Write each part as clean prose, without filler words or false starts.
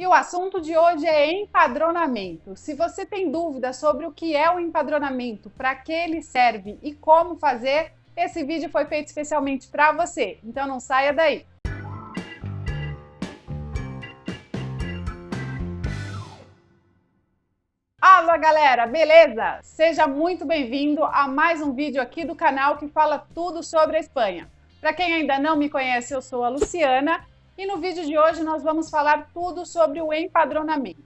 E o assunto de hoje é empadronamento. Se você tem dúvida sobre o que é o empadronamento, para que ele serve e como fazer, esse vídeo foi feito especialmente para você. Então não saia daí. Alô galera, beleza? Seja muito bem-vindo a mais um vídeo aqui do canal que fala tudo sobre a Espanha. Para quem ainda não me conhece, eu sou a Luciana e no vídeo de hoje nós vamos falar tudo sobre o empadronamento.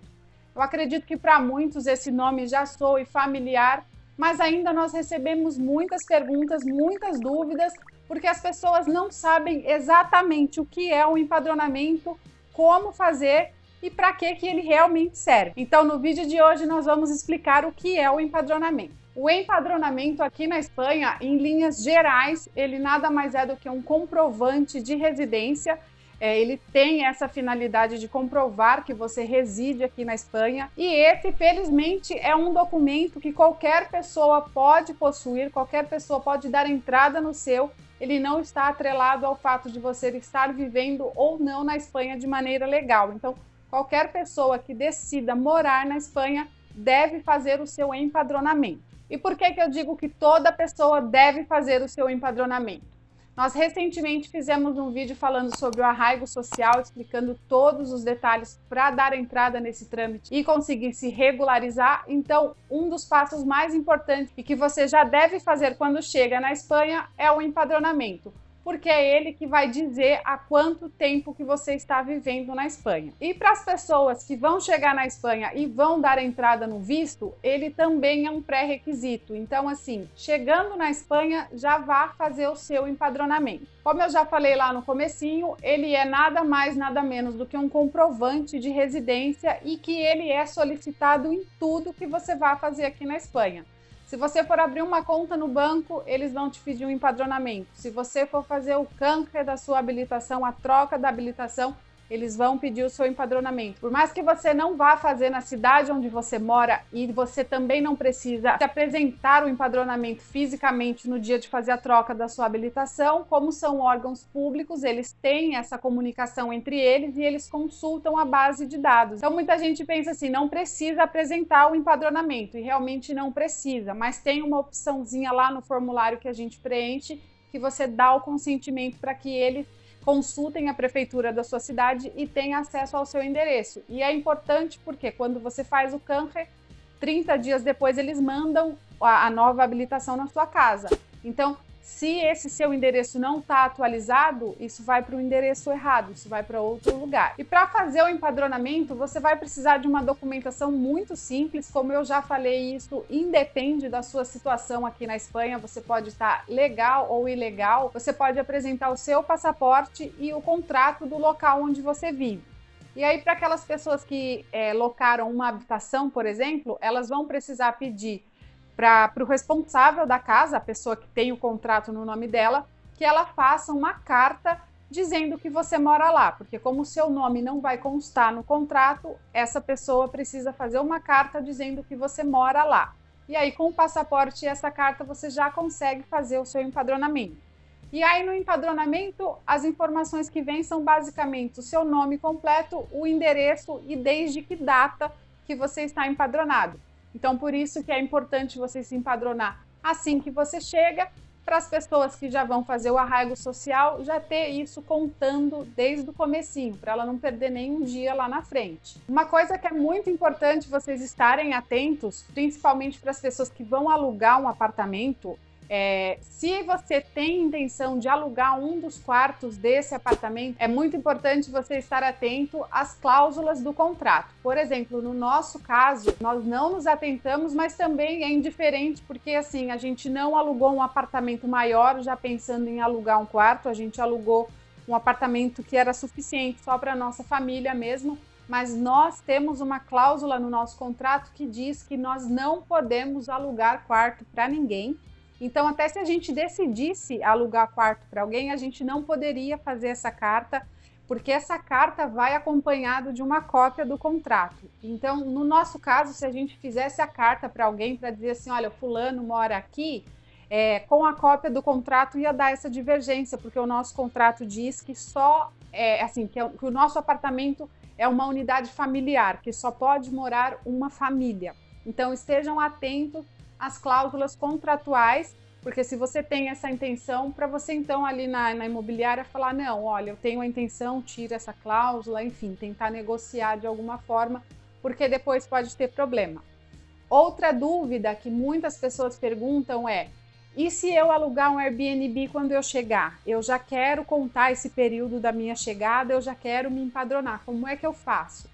Eu acredito que para muitos esse nome já soe familiar, mas ainda nós recebemos muitas perguntas, muitas dúvidas, porque as pessoas não sabem exatamente o que é o empadronamento, como fazer e para que ele realmente serve. Então, no vídeo de hoje, nós vamos explicar o que é o empadronamento. O empadronamento aqui na Espanha, em linhas gerais, ele nada mais é do que um comprovante de residência. Ele tem essa finalidade de comprovar que você reside aqui na Espanha. E esse, felizmente, é um documento que qualquer pessoa pode possuir, qualquer pessoa pode dar entrada no seu. Ele não está atrelado ao fato de você estar vivendo ou não na Espanha de maneira legal. Então, qualquer pessoa que decida morar na Espanha deve fazer o seu empadronamento. E por que eu digo que toda pessoa deve fazer o seu empadronamento? Nós recentemente fizemos um vídeo falando sobre o arraigo social, explicando todos os detalhes para dar entrada nesse trâmite e conseguir se regularizar. Então, um dos passos mais importantes e que você já deve fazer quando chega na Espanha é o empadronamento, porque é ele que vai dizer há quanto tempo que você está vivendo na Espanha. E para as pessoas que vão chegar na Espanha e vão dar entrada no visto, ele também é um pré-requisito. Então, assim, chegando na Espanha, já vá fazer o seu empadronamento. Como eu já falei lá no comecinho, ele é nada mais, nada menos do que um comprovante de residência e que ele é solicitado em tudo que você vai fazer aqui na Espanha. Se você for abrir uma conta no banco, eles vão te pedir um empadronamento. Se você for fazer o canje da sua habilitação, a troca da habilitação, eles vão pedir o seu empadronamento. Por mais que você não vá fazer na cidade onde você mora e você também não precisa apresentar o empadronamento fisicamente no dia de fazer a troca da sua habilitação, como são órgãos públicos, eles têm essa comunicação entre eles e eles consultam a base de dados. Então muita gente pensa assim, não precisa apresentar o empadronamento, e realmente não precisa, mas tem uma opçãozinha lá no formulário que a gente preenche, que você dá o consentimento para que eles consultem a prefeitura da sua cidade e tenham acesso ao seu endereço. E é importante porque quando você faz o canje, 30 dias depois eles mandam a nova habilitação na sua casa. Então, se esse seu endereço não está atualizado, isso vai para o endereço errado, isso vai para outro lugar. E para fazer o empadronamento, você vai precisar de uma documentação muito simples, como eu já falei, isso independe da sua situação aqui na Espanha, você pode estar legal ou ilegal, você pode apresentar o seu passaporte e o contrato do local onde você vive. E aí, para aquelas pessoas que locaram uma habitação, por exemplo, elas vão precisar pedir para o responsável da casa, a pessoa que tem o contrato no nome dela, que ela faça uma carta dizendo que você mora lá, porque como o seu nome não vai constar no contrato, essa pessoa precisa fazer uma carta dizendo que você mora lá. E aí, com o passaporte e essa carta, você já consegue fazer o seu empadronamento. E aí, no empadronamento, as informações que vêm são basicamente o seu nome completo, o endereço e desde que data que você está empadronado. Então, por isso que é importante você se empadronar assim que você chega, para as pessoas que já vão fazer o arraigo social, já ter isso contando desde o comecinho, para ela não perder nenhum dia lá na frente. Uma coisa que é muito importante vocês estarem atentos, principalmente para as pessoas que vão alugar um apartamento, se você tem intenção de alugar um dos quartos desse apartamento, é muito importante você estar atento às cláusulas do contrato. Por exemplo, no nosso caso, nós não nos atentamos, mas também é indiferente, porque assim, a gente não alugou um apartamento maior já pensando em alugar um quarto, a gente alugou um apartamento que era suficiente só para a nossa família mesmo, mas nós temos uma cláusula no nosso contrato que diz que nós não podemos alugar quarto para ninguém. Então, até se a gente decidisse alugar quarto para alguém, a gente não poderia fazer essa carta, porque essa carta vai acompanhado de uma cópia do contrato. Então, no nosso caso, se a gente fizesse a carta para alguém para dizer assim, olha, fulano mora aqui, com a cópia do contrato ia dar essa divergência, porque o nosso contrato diz que só, que o nosso apartamento é uma unidade familiar, que só pode morar uma família. Então estejam atentos às cláusulas contratuais, porque se você tem essa intenção, para você então ali na imobiliária falar, não, olha, eu tenho a intenção, tira essa cláusula, enfim, tentar negociar de alguma forma, porque depois pode ter problema. Outra dúvida que muitas pessoas perguntam é, e se eu alugar um Airbnb quando eu chegar? Eu já quero contar esse período da minha chegada, eu já quero me empadronar, como é que eu faço?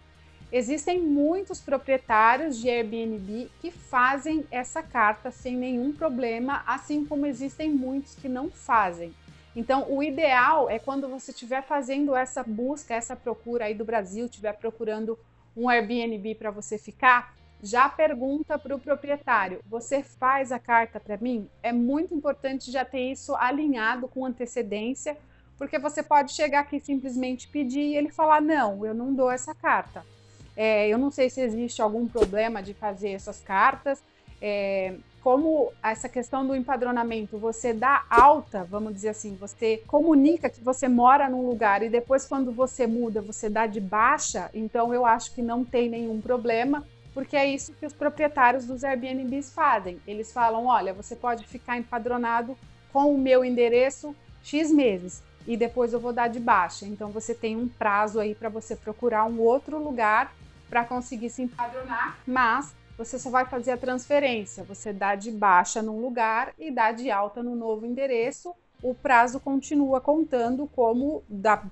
Existem muitos proprietários de Airbnb que fazem essa carta sem nenhum problema, assim como existem muitos que não fazem. Então, o ideal é quando você estiver fazendo essa busca, essa procura aí do Brasil, estiver procurando um Airbnb para você ficar, já pergunta para o proprietário, você faz a carta para mim? É muito importante já ter isso alinhado com antecedência, porque você pode chegar aqui e simplesmente pedir e ele falar, não, eu não dou essa carta. Eu não sei se existe algum problema de fazer essas cartas, como essa questão do empadronamento, você dá alta, vamos dizer assim, você comunica que você mora num lugar e depois quando você muda, você dá de baixa, então eu acho que não tem nenhum problema, porque é isso que os proprietários dos Airbnbs fazem. Eles falam, olha, você pode ficar empadronado com o meu endereço X meses e depois eu vou dar de baixa. Então você tem um prazo aí para você procurar um outro lugar para conseguir se empadronar, mas você só vai fazer a transferência, você dá de baixa num lugar e dá de alta no novo endereço, o prazo continua contando como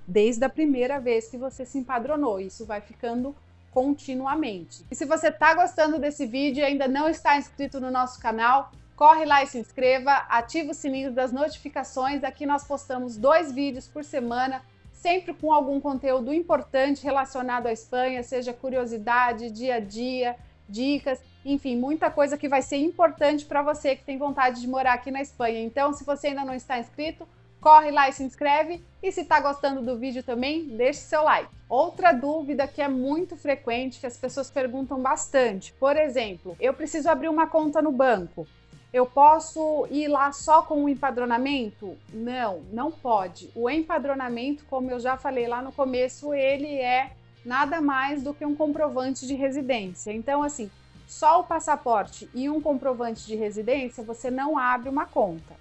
desde a primeira vez que você se empadronou, isso vai ficando continuamente. E se você está gostando desse vídeo e ainda não está inscrito no nosso canal, corre lá e se inscreva, ativa o sininho das notificações, aqui nós postamos 2 vídeos por semana, sempre com algum conteúdo importante relacionado à Espanha, seja curiosidade, dia a dia, dicas, enfim, muita coisa que vai ser importante para você que tem vontade de morar aqui na Espanha. Então, se você ainda não está inscrito, corre lá e se inscreve. E se está gostando do vídeo também, deixe seu like. Outra dúvida que é muito frequente, que as pessoas perguntam bastante, por exemplo, eu preciso abrir uma conta no banco. Eu posso ir lá só com o empadronamento? Não, não pode. O empadronamento, como eu já falei lá no começo, ele é nada mais do que um comprovante de residência. Então, assim, só o passaporte e um comprovante de residência, você não abre uma conta.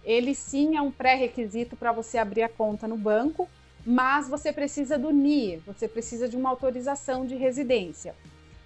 Ele sim é um pré-requisito para você abrir a conta no banco, mas você precisa do NIE, você precisa de uma autorização de residência.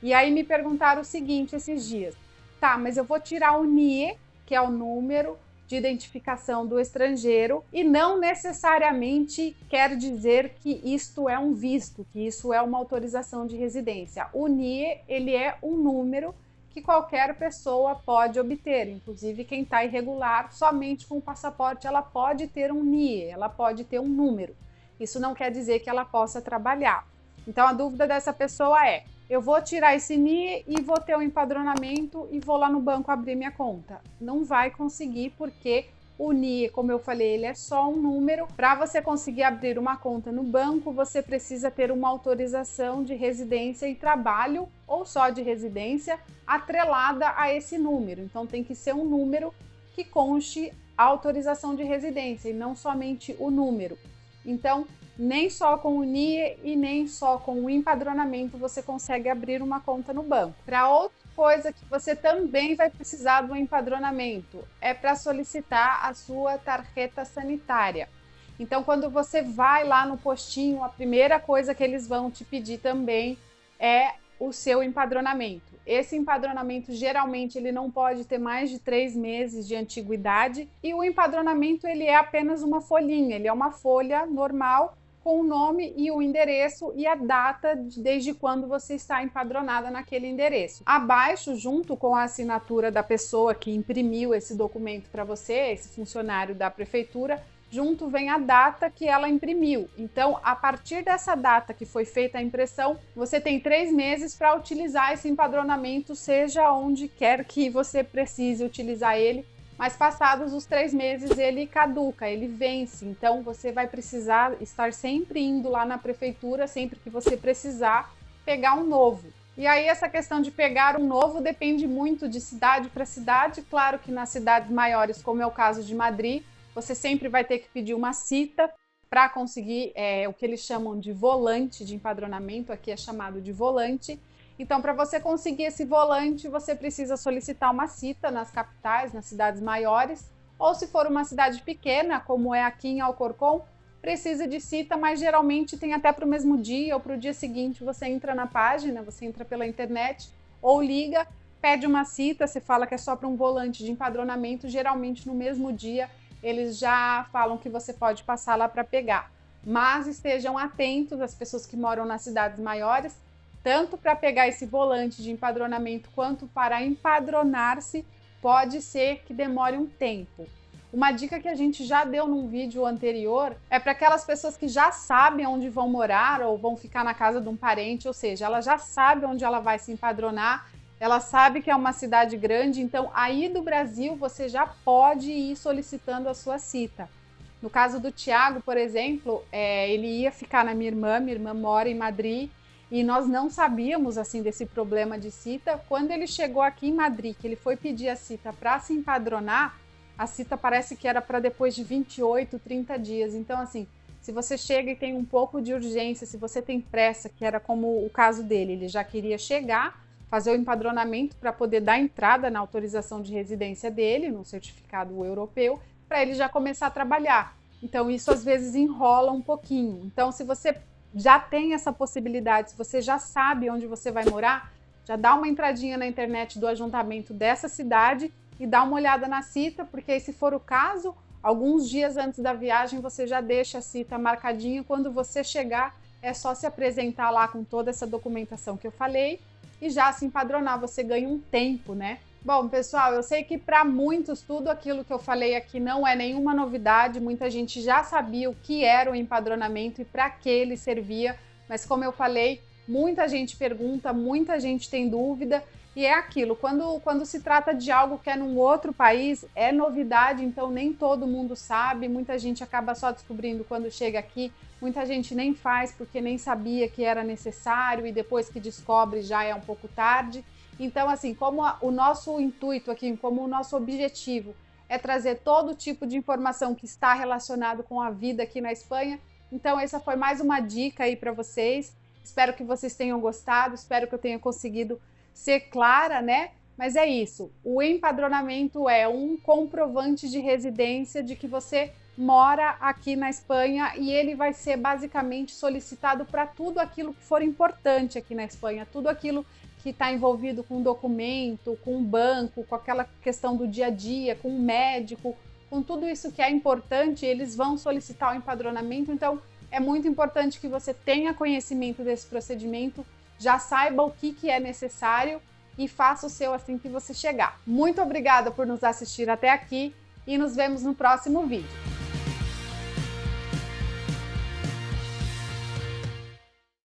E aí me perguntaram o seguinte esses dias, tá, mas eu vou tirar o NIE, que é o número de identificação do estrangeiro, e não necessariamente quer dizer que isto é um visto, que isso é uma autorização de residência. O NIE, ele é um número que qualquer pessoa pode obter, inclusive quem está irregular, somente com o passaporte ela pode ter um NIE, ela pode ter um número. Isso não quer dizer que ela possa trabalhar. Então a dúvida dessa pessoa é, eu vou tirar esse NIE e vou ter um empadronamento e vou lá no banco abrir minha conta. Não vai conseguir porque o NIE, como eu falei, ele é só um número. Para você conseguir abrir uma conta no banco, você precisa ter uma autorização de residência e trabalho, ou só de residência, atrelada a esse número. Então tem que ser um número que conste a autorização de residência e não somente o número. Então, nem só com o NIE e nem só com o empadronamento você consegue abrir uma conta no banco. Para outra coisa que você também vai precisar do empadronamento é para solicitar a sua tarjeta sanitária. Então, quando você vai lá no postinho, a primeira coisa que eles vão te pedir também é o seu empadronamento. Esse empadronamento, geralmente, ele não pode ter mais de 3 meses de antiguidade e o empadronamento, ele é apenas uma folhinha, ele é uma folha normal com o nome e o endereço e a data desde quando você está empadronada naquele endereço. Abaixo, junto com a assinatura da pessoa que imprimiu esse documento para você, esse funcionário da prefeitura, junto vem a data que ela imprimiu. Então, a partir dessa data que foi feita a impressão, você tem 3 meses para utilizar esse empadronamento, seja onde quer que você precise utilizar ele, mas passados os 3 meses ele caduca, ele vence. Então, você vai precisar estar sempre indo lá na prefeitura, sempre que você precisar, pegar um novo. E aí essa questão de pegar um novo depende muito de cidade para cidade. Claro que nas cidades maiores, como é o caso de Madrid, você sempre vai ter que pedir uma cita para conseguir o que eles chamam de volante de empadronamento, aqui é chamado de volante. Então, para você conseguir esse volante, você precisa solicitar uma cita nas capitais, nas cidades maiores, ou se for uma cidade pequena, como é aqui em Alcorcón, precisa de cita, mas geralmente tem até para o mesmo dia ou para o dia seguinte. Você entra na página, você entra pela internet ou liga, pede uma cita, você fala que é só para um volante de empadronamento, geralmente no mesmo dia eles já falam que você pode passar lá para pegar. Mas estejam atentos, as pessoas que moram nas cidades maiores, tanto para pegar esse volante de empadronamento quanto para empadronar-se, pode ser que demore um tempo. Uma dica que a gente já deu num vídeo anterior é para aquelas pessoas que já sabem onde vão morar ou vão ficar na casa de um parente, ou seja, ela já sabe onde ela vai se empadronar, ela sabe que é uma cidade grande, então aí do Brasil você já pode ir solicitando a sua cita. No caso do Thiago, por exemplo, ele ia ficar na minha irmã mora em Madrid, e nós não sabíamos assim desse problema de cita. Quando ele chegou aqui em Madrid, que ele foi pedir a cita para se empadronar, a cita parece que era para depois de 28, 30 dias. Então, assim, se você chega e tem um pouco de urgência, se você tem pressa, que era como o caso dele, ele já queria chegar, fazer o empadronamento para poder dar entrada na autorização de residência dele, no certificado europeu, para ele já começar a trabalhar. Então, isso às vezes enrola um pouquinho. Então, se você já tem essa possibilidade, se você já sabe onde você vai morar, já dá uma entradinha na internet do ajuntamento dessa cidade e dá uma olhada na cita, porque aí, se for o caso, alguns dias antes da viagem você já deixa a cita marcadinha. Quando você chegar, é só se apresentar lá com toda essa documentação que eu falei e já se empadronar, você ganha um tempo, né? Bom, pessoal, eu sei que para muitos tudo aquilo que eu falei aqui não é nenhuma novidade, muita gente já sabia o que era o empadronamento e para que ele servia, mas como eu falei, muita gente pergunta, muita gente tem dúvida, e é aquilo, quando se trata de algo que é num outro país, é novidade, então nem todo mundo sabe, muita gente acaba só descobrindo quando chega aqui, muita gente nem faz porque nem sabia que era necessário e depois que descobre já é um pouco tarde. Então, assim, como o nosso intuito aqui, como o nosso objetivo é trazer todo tipo de informação que está relacionado com a vida aqui na Espanha, então essa foi mais uma dica aí para vocês. Espero que vocês tenham gostado, espero que eu tenha conseguido ser clara, né? Mas é isso, o empadronamento é um comprovante de residência de que você mora aqui na Espanha e ele vai ser basicamente solicitado para tudo aquilo que for importante aqui na Espanha, tudo aquilo que está envolvido com documento, com banco, com aquela questão do dia a dia, com médico, com tudo isso que é importante, eles vão solicitar o empadronamento. Então, é muito importante que você tenha conhecimento desse procedimento, já saiba o que é necessário e faça o seu assim que você chegar. Muito obrigada por nos assistir até aqui e nos vemos no próximo vídeo.